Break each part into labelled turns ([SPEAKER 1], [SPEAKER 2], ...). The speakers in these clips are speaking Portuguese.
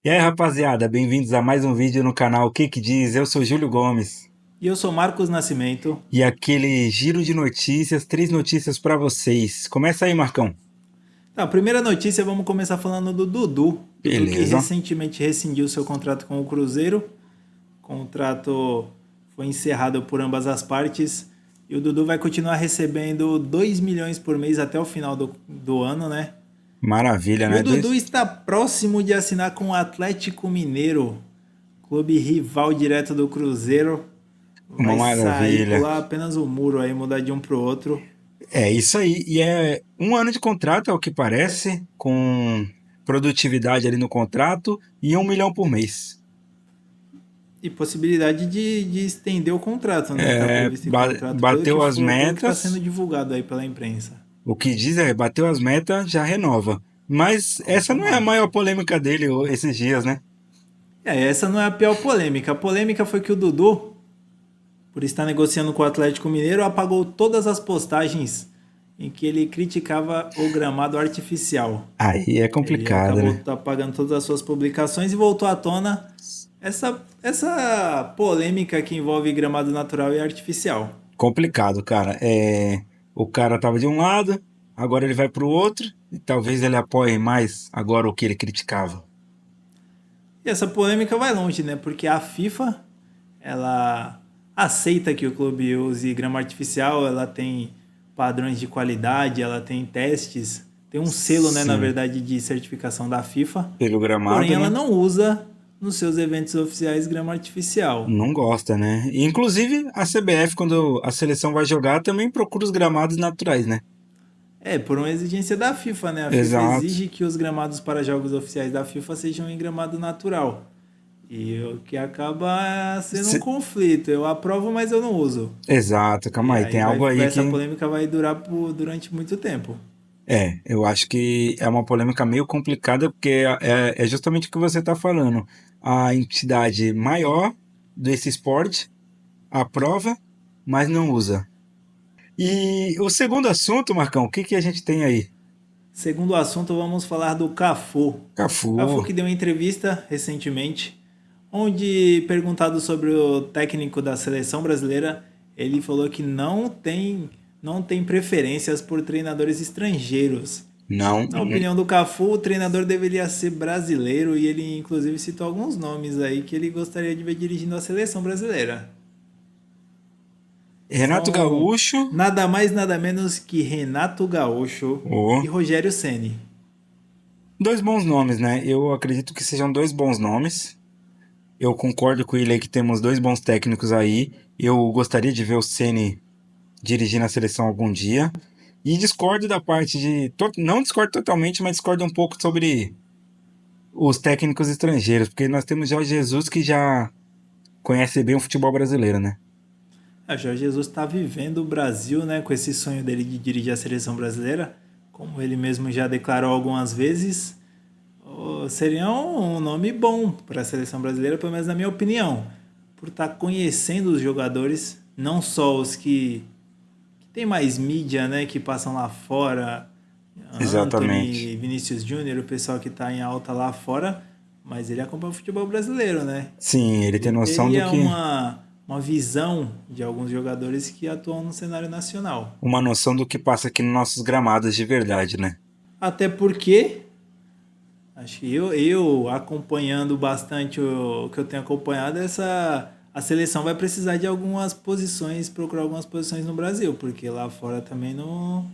[SPEAKER 1] E aí, rapaziada, bem-vindos a mais um vídeo no canal O Que Que Diz? Eu sou Júlio Gomes.
[SPEAKER 2] E eu sou Marcos Nascimento.
[SPEAKER 1] E aquele giro de notícias, três notícias pra vocês. Começa aí, Marcão.
[SPEAKER 2] Tá, primeira notícia, vamos começar falando do Dudu. Dudu que
[SPEAKER 1] Beleza.
[SPEAKER 2] recentemente rescindiu seu contrato com o Cruzeiro. O contrato foi encerrado por ambas as partes. E o Dudu vai continuar recebendo 2 milhões por mês até o final do ano, né?
[SPEAKER 1] Maravilha,
[SPEAKER 2] E o
[SPEAKER 1] né?
[SPEAKER 2] Dudu está próximo de assinar com o Atlético Mineiro, clube rival direto do Cruzeiro.
[SPEAKER 1] Uma
[SPEAKER 2] Vai sair,
[SPEAKER 1] maravilha.
[SPEAKER 2] pular apenas o muro aí, mudar de um pro outro.
[SPEAKER 1] É isso aí. E é um ano de contrato, ao que parece, com produtividade ali no contrato e 1 milhão por mês.
[SPEAKER 2] E possibilidade de estender o contrato, né? Tá previsto em contrato,
[SPEAKER 1] Bateu as
[SPEAKER 2] pelo que está sendo
[SPEAKER 1] metas.
[SPEAKER 2] divulgado aí pela imprensa.
[SPEAKER 1] O que diz é, bateu as metas, já renova. Mas essa não é a maior
[SPEAKER 2] Automático.
[SPEAKER 1] polêmica dele esses dias, né?
[SPEAKER 2] Essa não é a pior polêmica. A polêmica foi que o Dudu, por estar negociando com o Atlético Mineiro, apagou todas as postagens em que ele criticava o gramado artificial.
[SPEAKER 1] Aí é
[SPEAKER 2] Ele
[SPEAKER 1] complicado,
[SPEAKER 2] acabou
[SPEAKER 1] né?
[SPEAKER 2] apagando todas as suas publicações e voltou à tona essa polêmica que envolve gramado natural e artificial.
[SPEAKER 1] Complicado, cara. O cara tava de um lado, agora ele vai pro outro, e talvez ele apoie mais agora o que ele criticava.
[SPEAKER 2] E essa polêmica vai longe, né? Porque a FIFA, ela aceita que o clube use grama artificial, ela tem padrões de qualidade, ela tem testes, tem um selo, né, na
[SPEAKER 1] Sim,
[SPEAKER 2] verdade, de certificação da FIFA,
[SPEAKER 1] pelo
[SPEAKER 2] porém
[SPEAKER 1] gramado,
[SPEAKER 2] ela
[SPEAKER 1] né?
[SPEAKER 2] não usa nos seus eventos oficiais grama artificial.
[SPEAKER 1] Não gosta, né? E, inclusive, a CBF, quando a seleção vai jogar, também procura os gramados naturais, né?
[SPEAKER 2] Por uma exigência da FIFA, né? A FIFA
[SPEAKER 1] Exato.
[SPEAKER 2] exige que os gramados para jogos oficiais da FIFA sejam em gramado natural. E o que acaba sendo um
[SPEAKER 1] Se-
[SPEAKER 2] conflito. Eu aprovo, mas eu não uso.
[SPEAKER 1] Exato,
[SPEAKER 2] E
[SPEAKER 1] calma aí, tem
[SPEAKER 2] aí
[SPEAKER 1] algo aí
[SPEAKER 2] essa
[SPEAKER 1] que.
[SPEAKER 2] polêmica vai durar durante muito tempo.
[SPEAKER 1] Eu acho que é uma polêmica meio complicada, porque é justamente o que você está falando. A entidade maior desse esporte aprova, mas não usa. E o segundo assunto, Marcão, o que que a gente tem aí?
[SPEAKER 2] Segundo o assunto, vamos falar do Cafu. Cafu
[SPEAKER 1] Cafu.
[SPEAKER 2] que deu uma entrevista recentemente, onde perguntado sobre o técnico da seleção brasileira, ele falou que não tem preferências por treinadores estrangeiros.
[SPEAKER 1] Não.
[SPEAKER 2] Na opinião do Cafu, o treinador deveria ser brasileiro e ele inclusive citou alguns nomes aí que ele gostaria de ver dirigindo a seleção brasileira.
[SPEAKER 1] Renato
[SPEAKER 2] São
[SPEAKER 1] Gaúcho.
[SPEAKER 2] nada mais nada menos que Renato Gaúcho
[SPEAKER 1] Oh.
[SPEAKER 2] e Rogério Ceni.
[SPEAKER 1] Dois bons nomes, né? Eu acredito que sejam dois bons nomes. Eu concordo com ele aí que temos dois bons técnicos aí. Eu gostaria de ver o Ceni dirigindo a seleção algum dia. E discordo da parte de. Não discordo totalmente, mas discordo um pouco sobre os técnicos estrangeiros, porque nós temos Jorge Jesus que já conhece bem o futebol brasileiro, né?
[SPEAKER 2] O Jorge Jesus está vivendo o Brasil, né, com esse sonho dele de dirigir a seleção brasileira, como ele mesmo já declarou algumas vezes. Seria um nome bom para a seleção brasileira, pelo menos na minha opinião, por estar conhecendo os jogadores, não só os que tem mais mídia, né, que passam lá fora,
[SPEAKER 1] Exatamente.
[SPEAKER 2] Anthony, Vinícius Júnior, o pessoal que está em alta lá fora, mas ele acompanha o futebol brasileiro, né?
[SPEAKER 1] Sim, ele tem
[SPEAKER 2] Ele
[SPEAKER 1] noção do
[SPEAKER 2] teria
[SPEAKER 1] que.
[SPEAKER 2] uma visão de alguns jogadores que atuam no cenário nacional.
[SPEAKER 1] Uma noção do que passa aqui nos nossos gramados de verdade, né?
[SPEAKER 2] Até porque, acho que eu acompanhando bastante o que eu tenho acompanhado, a seleção vai precisar de algumas posições, procurar algumas posições no Brasil, porque lá fora também não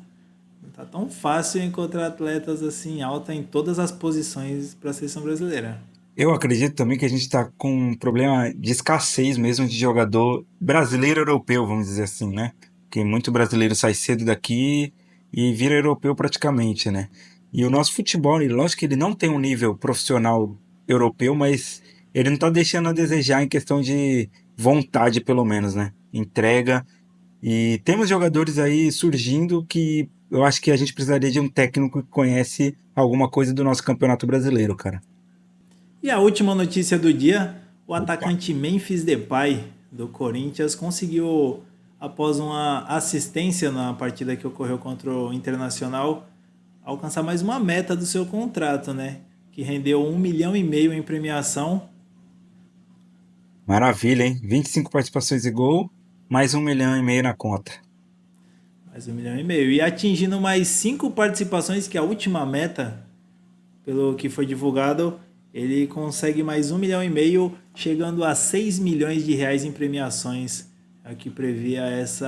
[SPEAKER 2] tá tão fácil encontrar atletas assim alta em todas as posições para a seleção brasileira.
[SPEAKER 1] Eu acredito também que a gente está com um problema de escassez mesmo de jogador brasileiro europeu, vamos dizer assim, né? Porque muito brasileiro sai cedo daqui e vira europeu praticamente, né? E o nosso futebol, lógico que ele não tem um nível profissional europeu, mas ele não está deixando a desejar em questão de vontade, pelo menos, né? Entrega. E temos jogadores aí surgindo que eu acho que a gente precisaria de um técnico que conhece alguma coisa do nosso campeonato brasileiro, cara.
[SPEAKER 2] E a última notícia do dia, o
[SPEAKER 1] Opa.
[SPEAKER 2] atacante Memphis Depay do Corinthians conseguiu, após uma assistência na partida que ocorreu contra o Internacional, alcançar mais uma meta do seu contrato, né? que rendeu 1,5 milhão em premiação.
[SPEAKER 1] Maravilha, hein? 25 participações e gol, mais 1,5 milhão na conta.
[SPEAKER 2] Mais 1,5 milhão. E atingindo mais 5 participações, que é a última meta, pelo que foi divulgado, ele consegue mais 1,5 milhão, chegando a 6 milhões de reais em premiações. É o que previa esse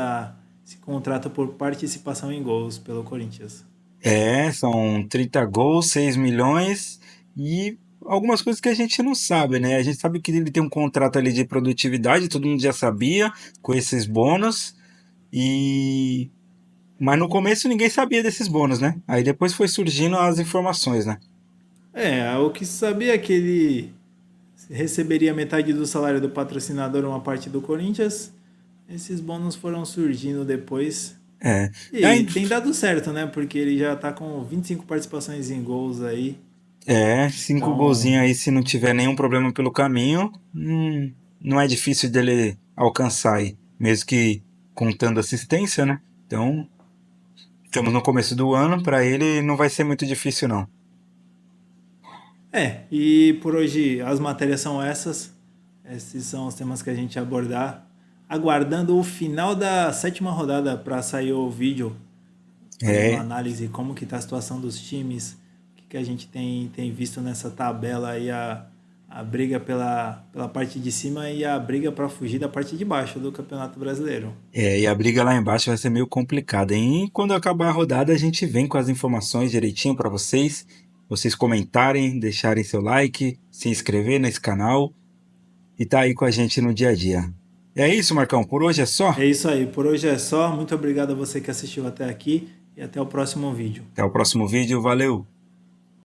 [SPEAKER 2] contrato por participação em gols pelo Corinthians.
[SPEAKER 1] É, são 30 gols, 6 milhões e algumas coisas que a gente não sabe, né? A gente sabe que ele tem um contrato ali de produtividade, todo mundo já sabia, com esses bônus, e mas no começo ninguém sabia desses bônus, né? Aí depois foi surgindo as informações, né?
[SPEAKER 2] O que se sabia é que ele receberia metade do salário do patrocinador, uma parte do Corinthians. Esses bônus foram surgindo depois.
[SPEAKER 1] É.
[SPEAKER 2] E
[SPEAKER 1] Aí,
[SPEAKER 2] tem dado certo, né? Porque ele já tá com 25 participações em gols aí.
[SPEAKER 1] 5 golzinhos
[SPEAKER 2] Então,
[SPEAKER 1] aí, se não tiver nenhum problema pelo caminho, não é difícil dele alcançar aí, mesmo que contando assistência, né? Então, estamos no começo do ano, para ele não vai ser muito difícil, não.
[SPEAKER 2] e por hoje as matérias são essas. Esses são os temas que a gente abordar. Aguardando o final da sétima rodada para sair o vídeo, fazendo uma
[SPEAKER 1] É,
[SPEAKER 2] análise como que tá a situação dos times, o que a gente tem visto nessa tabela aí, a briga pela parte de cima e a briga para fugir da parte de baixo do Campeonato Brasileiro.
[SPEAKER 1] e a briga lá embaixo vai ser meio complicada, hein? E quando acabar a rodada, a gente vem com as informações direitinho para vocês comentarem, deixarem seu like, se inscrever nesse canal e tá aí com a gente no dia a dia. É isso, Marcão, por hoje é só.
[SPEAKER 2] É isso aí, por hoje é só. Muito obrigado a você que assistiu até aqui e até o próximo vídeo.
[SPEAKER 1] Até o próximo vídeo, valeu!